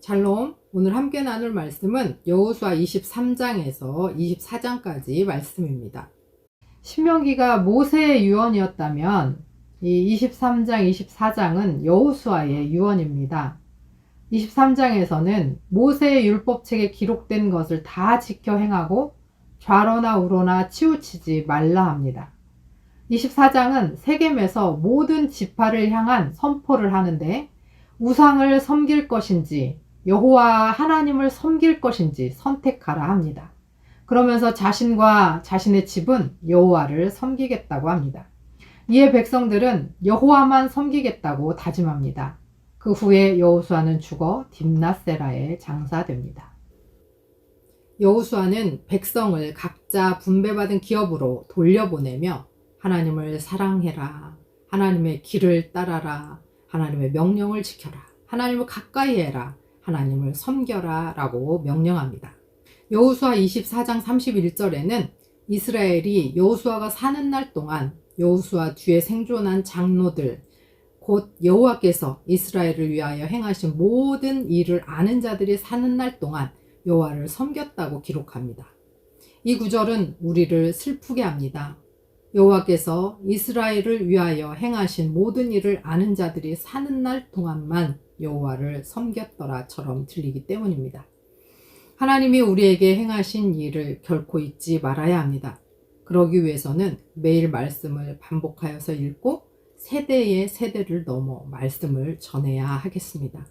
샬롬. 오늘 함께 나눌 말씀은 여호수아 23장에서 24장까지 말씀입니다. 신명기가 모세의 유언이었다면 이 23장, 24장은 여호수아의 유언입니다. 23장에서는 모세의 율법책에 기록된 것을 다 지켜 행하고 좌로나 우로나 치우치지 말라 합니다. 24장은 세겜에서 모든 지파를 향한 선포를 하는데 우상을 섬길 것인지 여호와 하나님을 섬길 것인지 선택하라 합니다. 그러면서 자신과 자신의 집은 여호와를 섬기겠다고 합니다. 이에 백성들은 여호와만 섬기겠다고 다짐합니다. 그 후에 여호수아는 죽어 딥낫세라에 장사됩니다. 여호수아는 백성을 각자 분배받은 기업으로 돌려보내며 하나님을 사랑해라, 하나님의 길을 따라라, 하나님의 명령을 지켜라, 하나님을 가까이 해라, 하나님을 섬겨라 라고 명령합니다. 여호수아 24장 31절에는 이스라엘이 여호수아가 사는 날 동안 여호수아 뒤에 생존한 장로들, 곧 여호와께서 이스라엘을 위하여 행하신 모든 일을 아는 자들이 사는 날 동안 여호와를 섬겼다고 기록합니다. 이 구절은 우리를 슬프게 합니다. 여호와께서 이스라엘을 위하여 행하신 모든 일을 아는 자들이 사는 날 동안만 여호와를 섬겼더라처럼 들리기 때문입니다. 하나님이 우리에게 행하신 일을 결코 잊지 말아야 합니다. 그러기 위해서는 매일 말씀을 반복하여서 읽고 세대의 세대를 넘어 말씀을 전해야 하겠습니다.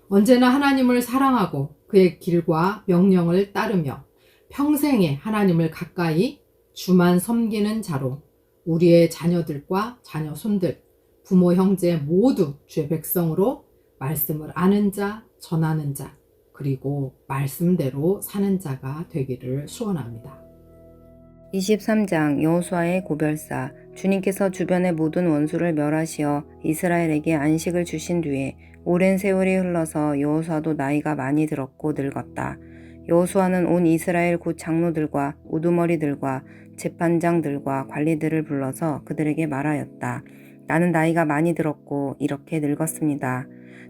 언제나 하나님을 사랑하고 그의 길과 명령을 따르며 평생에 하나님을 가까이 주만 섬기는 자로 우리의 자녀들과 자녀 손들, 부모 형제 모두 주의 백성으로 말씀을 아는 자, 전하는 자, 그리고 말씀대로 사는 자가 되기를 소원합니다. 23장 여호수아의 고별사. 주님께서 주변의 모든 원수를 멸하시어 이스라엘에게 안식을 주신 뒤에 오랜 세월이 흘러서 여호수아도 나이가 많이 들었고 늙었다. 여호수아는 온 이스라엘 곧 장로들과 우두머리들과 재판장들과 관리들을 불러서 그들에게 말하였다. 나는 나이가 많이 들었고 이렇게 늙었습니다.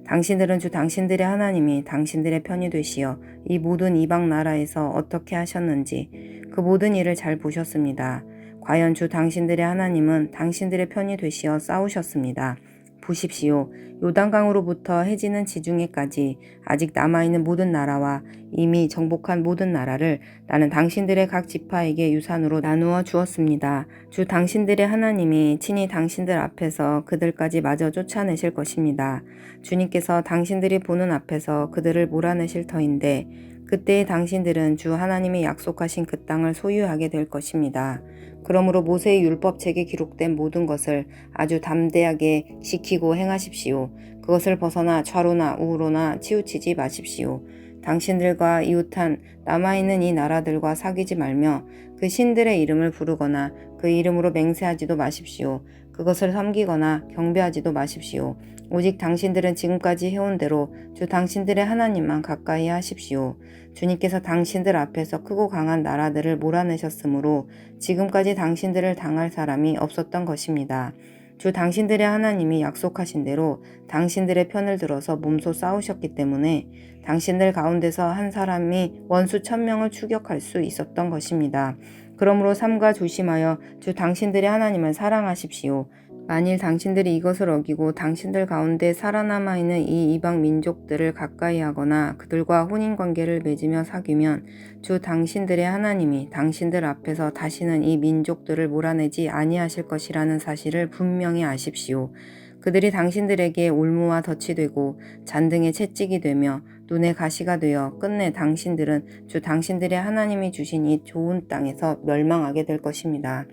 당신들은 주 당신들의 하나님이 당신들의 편이 되시어 이 모든 이방 나라에서 어떻게 하셨는지 그 모든 일을 잘 보셨습니다. 과연 주 당신들의 하나님은 당신들의 편이 되시어 싸우셨습니다. 보십시오. 요단강으로부터 해지는 지중해까지 아직 남아있는 모든 나라와 이미 정복한 모든 나라를 나는 당신들의 각 지파에게 유산으로 나누어 주었습니다. 주 당신들의 하나님이 친히 당신들 앞에서 그들까지 마저 쫓아내실 것입니다. 주님께서 당신들이 보는 앞에서 그들을 몰아내실 터인데 그때의 당신들은 주 하나님이 약속하신 그 땅을 소유하게 될 것입니다. 그러므로 모세의 율법책에 기록된 모든 것을 아주 담대하게 지키고 행하십시오. 그것을 벗어나 좌로나 우로나 치우치지 마십시오. 당신들과 이웃한 남아있는 이 나라들과 사귀지 말며 그 신들의 이름을 부르거나 그 이름으로 맹세하지도 마십시오. 그것을 섬기거나 경배하지도 마십시오. 오직 당신들은 지금까지 해온 대로 주 당신들의 하나님만 가까이 하십시오. 주님께서 당신들 앞에서 크고 강한 나라들을 몰아내셨으므로 지금까지 당신들을 당할 사람이 없었던 것입니다. 주 당신들의 하나님이 약속하신 대로 당신들의 편을 들어서 몸소 싸우셨기 때문에 당신들 가운데서 한 사람이 원수 1000명을 추격할 수 있었던 것입니다. 그러므로 삼가 조심하여 주 당신들의 하나님을 사랑하십시오. 만일 당신들이 이것을 어기고 당신들 가운데 살아남아 있는 이 이방 민족들을 가까이 하거나 그들과 혼인관계를 맺으며 사귀면 주 당신들의 하나님이 당신들 앞에서 다시는 이 민족들을 몰아내지 아니하실 것이라는 사실을 분명히 아십시오. 그들이 당신들에게 올무와 덫이 되고 잔등의 채찍이 되며 눈의 가시가 되어 끝내 당신들은 주 당신들의 하나님이 주신 이 좋은 땅에서 멸망하게 될 것입니다.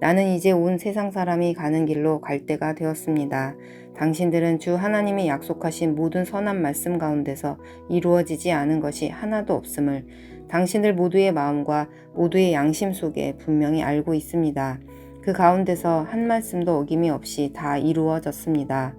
나는 이제 온 세상 사람이 가는 길로 갈 때가 되었습니다. 당신들은 주 하나님이 약속하신 모든 선한 말씀 가운데서 이루어지지 않은 것이 하나도 없음을 당신들 모두의 마음과 모두의 양심 속에 분명히 알고 있습니다. 그 가운데서 한 말씀도 어김이 없이 다 이루어졌습니다.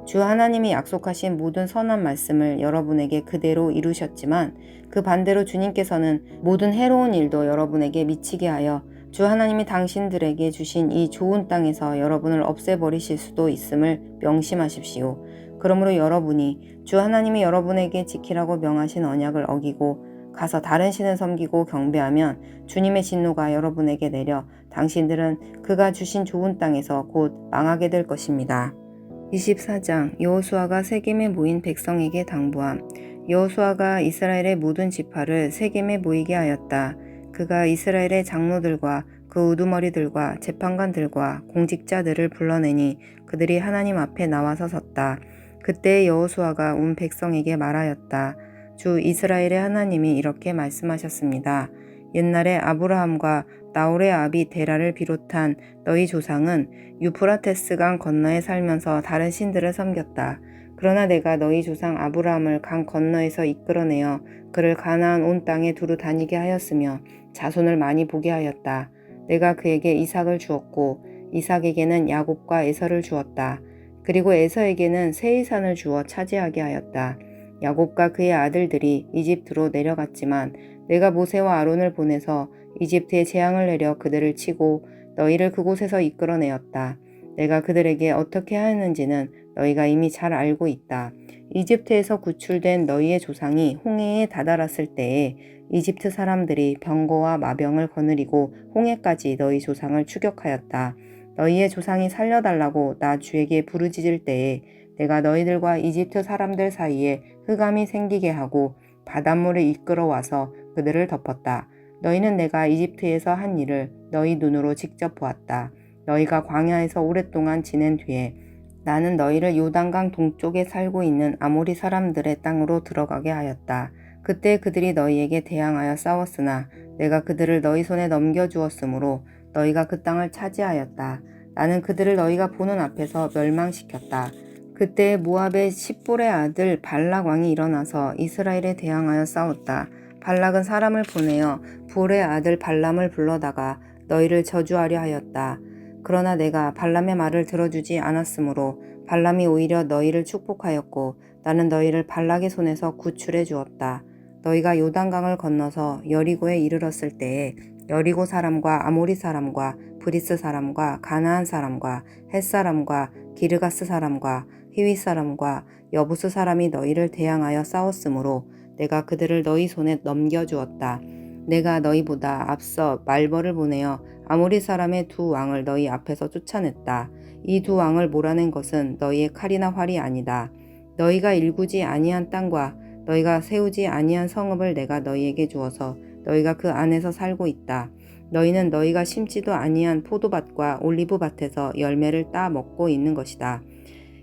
주 하나님이 약속하신 모든 선한 말씀을 여러분에게 그대로 이루셨지만 그 반대로 주님께서는 모든 해로운 일도 여러분에게 미치게 하여 주 하나님이 당신들에게 주신 이 좋은 땅에서 여러분을 없애버리실 수도 있음을 명심하십시오. 그러므로 여러분이 주 하나님이 여러분에게 지키라고 명하신 언약을 어기고 가서 다른 신을 섬기고 경배하면 주님의 진노가 여러분에게 내려 당신들은 그가 주신 좋은 땅에서 곧 망하게 될 것입니다. 24장 여호수아가 세겜에 모인 백성에게 당부함. 여호수아가 이스라엘의 모든 지파를 세겜에 모이게 하였다. 그가 이스라엘의 장로들과 그 우두머리들과 재판관들과 공직자들을 불러내니 그들이 하나님 앞에 나와서 섰다. 그때 여호수아가 온 백성에게 말하였다. 주 이스라엘의 하나님이 이렇게 말씀하셨습니다. 옛날에 아브라함과 나홀의 아비 데라를 비롯한 너희 조상은 유프라테스강 건너에 살면서 다른 신들을 섬겼다. 그러나 내가 너희 조상 아브라함을 강 건너에서 이끌어내어 그를 가나안 온 땅에 두루 다니게 하였으며 자손을 많이 보게 하였다. 내가 그에게 이삭을 주었고 이삭에게는 야곱과 에서를 주었다. 그리고 에서에게는 세이산을 주어 차지하게 하였다. 야곱과 그의 아들들이 이집트로 내려갔지만 내가 모세와 아론을 보내서 이집트에 재앙을 내려 그들을 치고 너희를 그곳에서 이끌어내었다. 내가 그들에게 어떻게 하였는지는 너희가 이미 잘 알고 있다. 이집트에서 구출된 너희의 조상이 홍해에 다다랐을 때에 이집트 사람들이 병거와 마병을 거느리고 홍해까지 너희 조상을 추격하였다. 너희의 조상이 살려달라고 나 주에게 부르짖을 때에 내가 너희들과 이집트 사람들 사이에 흑암이 생기게 하고 바닷물을 이끌어와서 그들을 덮었다. 너희는 내가 이집트에서 한 일을 너희 눈으로 직접 보았다. 너희가 광야에서 오랫동안 지낸 뒤에 나는 너희를 요단강 동쪽에 살고 있는 아모리 사람들의 땅으로 들어가게 하였다. 그때 그들이 너희에게 대항하여 싸웠으나 내가 그들을 너희 손에 넘겨주었으므로 너희가 그 땅을 차지하였다. 나는 그들을 너희가 보는 앞에서 멸망시켰다. 그때 모압의 십볼의 아들 발락 왕이 일어나서 이스라엘에 대항하여 싸웠다. 발락은 사람을 보내어 볼의 아들 발람을 불러다가 너희를 저주하려 하였다. 그러나 내가 발람의 말을 들어주지 않았으므로 발람이 오히려 너희를 축복하였고 나는 너희를 발락의 손에서 구출해 주었다. 너희가 요단강을 건너서 여리고에 이르렀을 때에 여리고 사람과 아모리 사람과 브리스 사람과 가나안 사람과 헷 사람과 기르가스 사람과 히윗 사람과 여부스 사람이 너희를 대항하여 싸웠으므로 내가 그들을 너희 손에 넘겨주었다. 내가 너희보다 앞서 말벌을 보내어 아모리 사람의 두 왕을 너희 앞에서 쫓아냈다. 이 두 왕을 몰아낸 것은 너희의 칼이나 활이 아니다. 너희가 일구지 아니한 땅과 너희가 세우지 아니한 성읍을 내가 너희에게 주어서 너희가 그 안에서 살고 있다. 너희는 너희가 심지도 아니한 포도밭과 올리브밭에서 열매를 따 먹고 있는 것이다.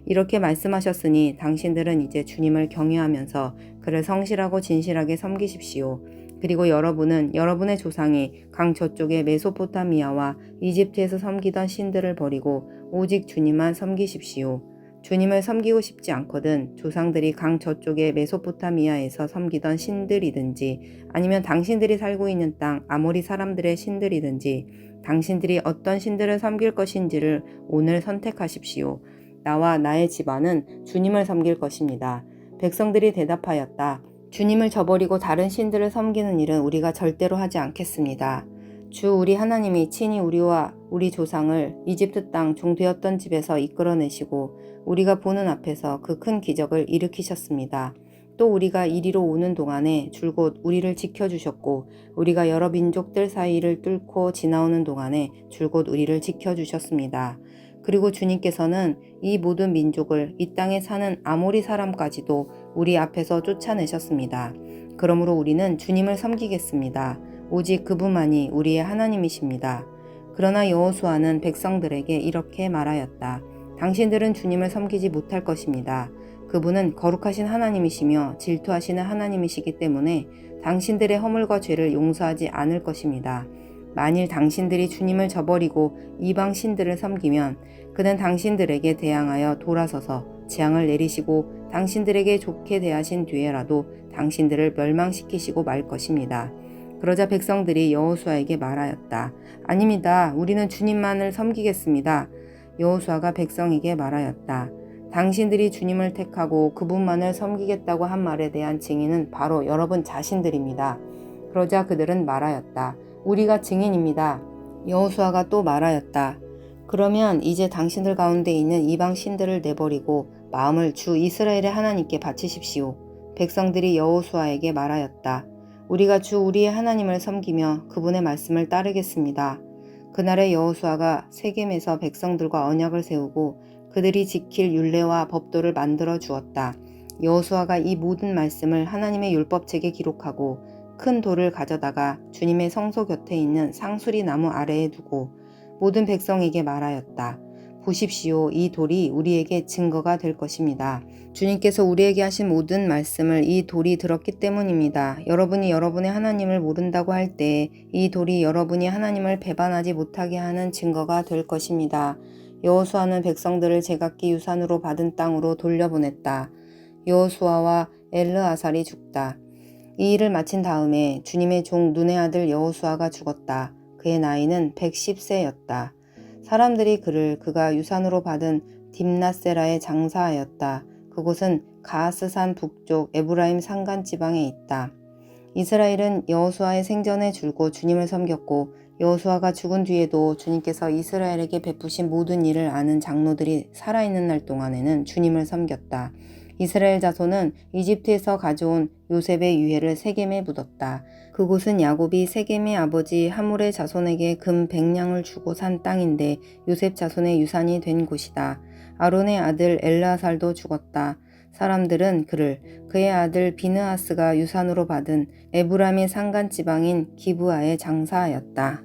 이렇게 말씀하셨으니 당신들은 이제 주님을 경외하면서 그를 성실하고 진실하게 섬기십시오. 그리고 여러분은 여러분의 조상이 강 저쪽의 메소포타미아와 이집트에서 섬기던 신들을 버리고 오직 주님만 섬기십시오. 주님을 섬기고 싶지 않거든 조상들이 강 저쪽의 메소포타미아에서 섬기던 신들이든지 아니면 당신들이 살고 있는 땅 아모리 사람들의 신들이든지 당신들이 어떤 신들을 섬길 것인지를 오늘 선택하십시오. 나와 나의 집안은 주님을 섬길 것입니다. 백성들이 대답하였다. 주님을 저버리고 다른 신들을 섬기는 일은 우리가 절대로 하지 않겠습니다. 주 우리 하나님이 친히 우리와 우리 조상을 이집트 땅 종되었던 집에서 이끌어내시고 우리가 보는 앞에서 그 큰 기적을 일으키셨습니다. 또 우리가 이리로 오는 동안에 줄곧 우리를 지켜주셨고 우리가 여러 민족들 사이를 뚫고 지나오는 동안에 줄곧 우리를 지켜주셨습니다. 그리고 주님께서는 이 모든 민족을 이 땅에 사는 아모리 사람까지도 우리 앞에서 쫓아내셨습니다. 그러므로 우리는 주님을 섬기겠습니다. 오직 그분만이 우리의 하나님이십니다. 그러나 여호수아는 백성들에게 이렇게 말하였다. 당신들은 주님을 섬기지 못할 것입니다. 그분은 거룩하신 하나님이시며 질투하시는 하나님이시기 때문에 당신들의 허물과 죄를 용서하지 않을 것입니다. 만일 당신들이 주님을 저버리고 이방 신들을 섬기면 그는 당신들에게 대항하여 돌아서서 재앙을 내리시고 당신들에게 좋게 대하신 뒤에라도 당신들을 멸망시키시고 말 것입니다. 그러자 백성들이 여호수아에게 말하였다. 아닙니다. 우리는 주님만을 섬기겠습니다. 여호수아가 백성에게 말하였다. 당신들이 주님을 택하고 그분만을 섬기겠다고 한 말에 대한 증인은 바로 여러분 자신들입니다. 그러자 그들은 말하였다. 우리가 증인입니다. 여호수아가 또 말하였다. 그러면 이제 당신들 가운데 있는 이방 신들을 내버리고 마음을 주 이스라엘의 하나님께 바치십시오. 백성들이 여호수아에게 말하였다. 우리가 주 우리의 하나님을 섬기며 그분의 말씀을 따르겠습니다. 그날에 여호수아가 세겜에서 백성들과 언약을 세우고 그들이 지킬 율례와 법도를 만들어 주었다. 여호수아가 이 모든 말씀을 하나님의 율법책에 기록하고 큰 돌을 가져다가 주님의 성소 곁에 있는 상수리 나무 아래에 두고 모든 백성에게 말하였다. 보십시오. 이 돌이 우리에게 증거가 될 것입니다. 주님께서 우리에게 하신 모든 말씀을 이 돌이 들었기 때문입니다. 여러분이 여러분의 하나님을 모른다고 할 때 이 돌이 여러분이 하나님을 배반하지 못하게 하는 증거가 될 것입니다. 여호수아는 백성들을 제각기 유산으로 받은 땅으로 돌려보냈다. 여호수아와 엘르아살이 죽다. 이 일을 마친 다음에 주님의 종 눈의 아들 여호수아가 죽었다. 그의 나이는 110세였다. 사람들이 그를 그가 유산으로 받은 딥낫세라에 장사하였다. 그곳은 가하스산 북쪽 에브라임 산간 지방에 있다. 이스라엘은 여호수아의 생전에 줄곧 주님을 섬겼고 여호수아가 죽은 뒤에도 주님께서 이스라엘에게 베푸신 모든 일을 아는 장로들이 살아있는 날 동안에는 주님을 섬겼다. 이스라엘 자손은 이집트에서 가져온 요셉의 유해를 세겜에 묻었다. 그곳은 야곱이 세겜의 아버지 하물의 자손에게 금 100냥을 주고 산 땅인데 요셉 자손의 유산이 된 곳이다. 아론의 아들 엘르아살도 죽었다. 사람들은 그를 그의 아들 비느하스가 유산으로 받은 에브라임의 산간 지방인 기브아에 장사하였다.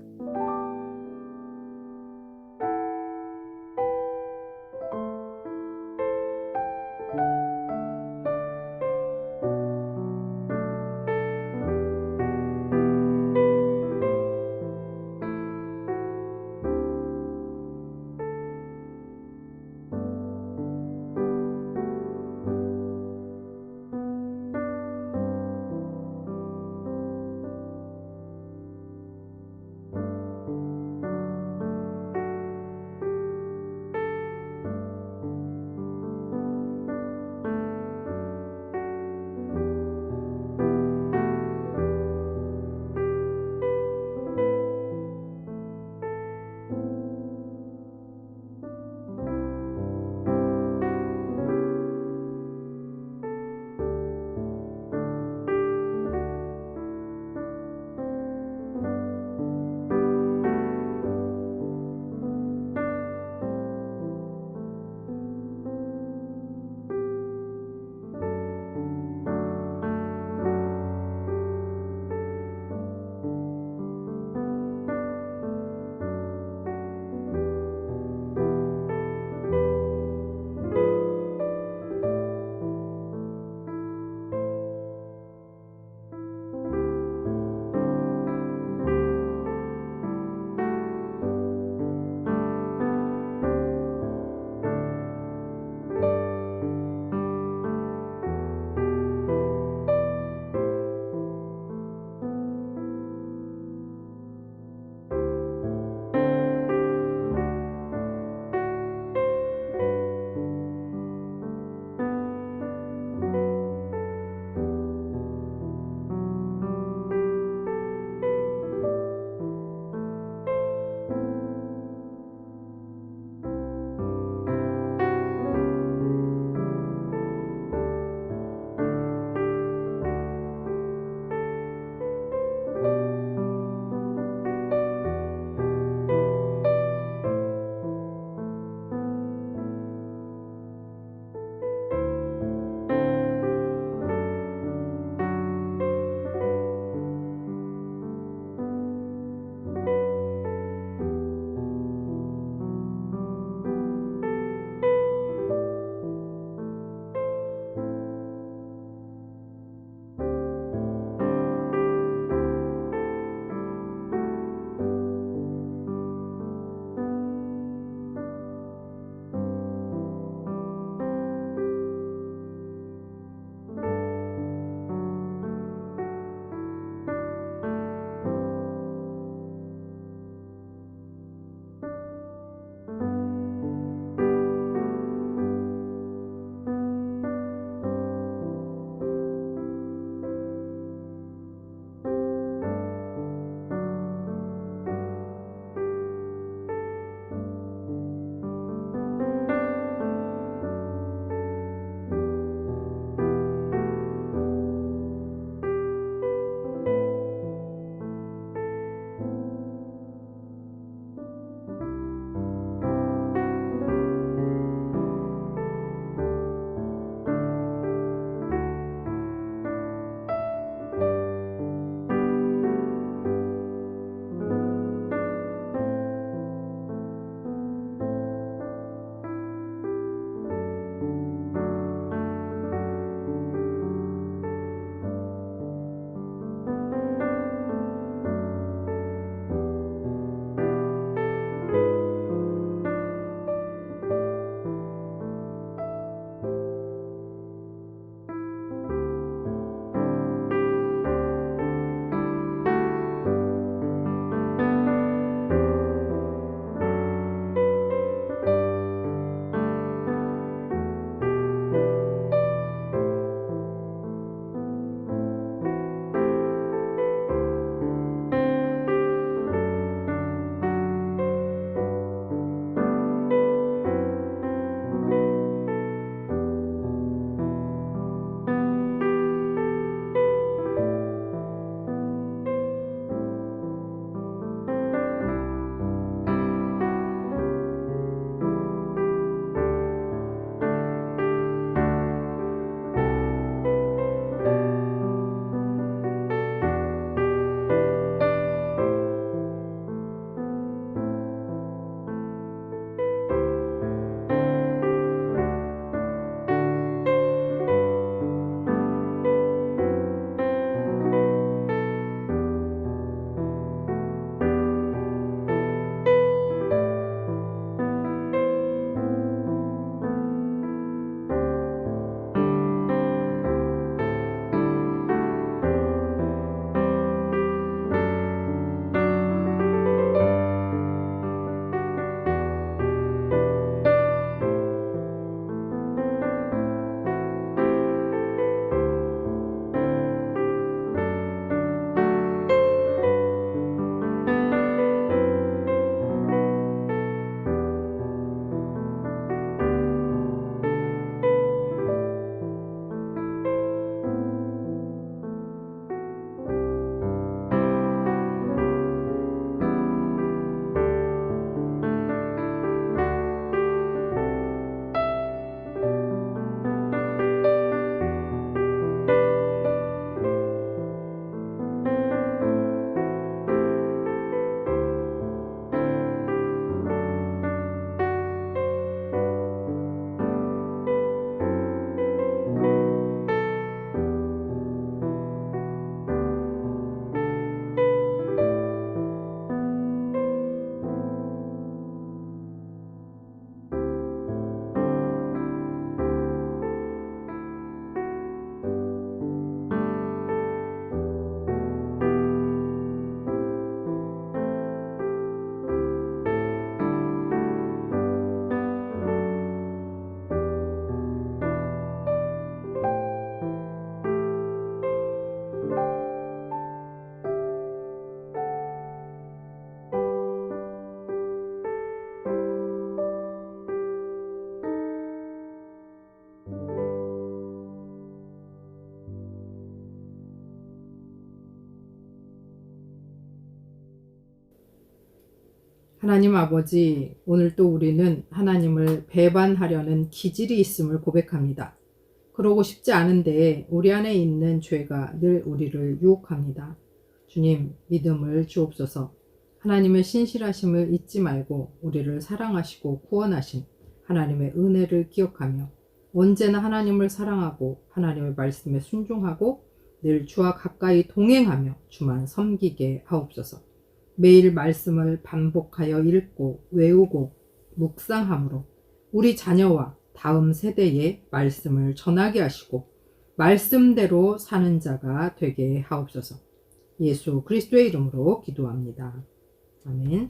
하나님 아버지, 오늘 또 우리는 하나님을 배반하려는 기질이 있음을 고백합니다. 그러고 싶지 않은데 우리 안에 있는 죄가 늘 우리를 유혹합니다. 주님, 믿음을 주옵소서. 하나님의 신실하심을 잊지 말고 우리를 사랑하시고 구원하신 하나님의 은혜를 기억하며 언제나 하나님을 사랑하고 하나님의 말씀에 순종하고 늘 주와 가까이 동행하며 주만 섬기게 하옵소서. 매일 말씀을 반복하여 읽고 외우고 묵상함으로 우리 자녀와 다음 세대에 말씀을 전하게 하시고 말씀대로 사는 자가 되게 하옵소서. 예수 그리스도의 이름으로 기도합니다. 아멘.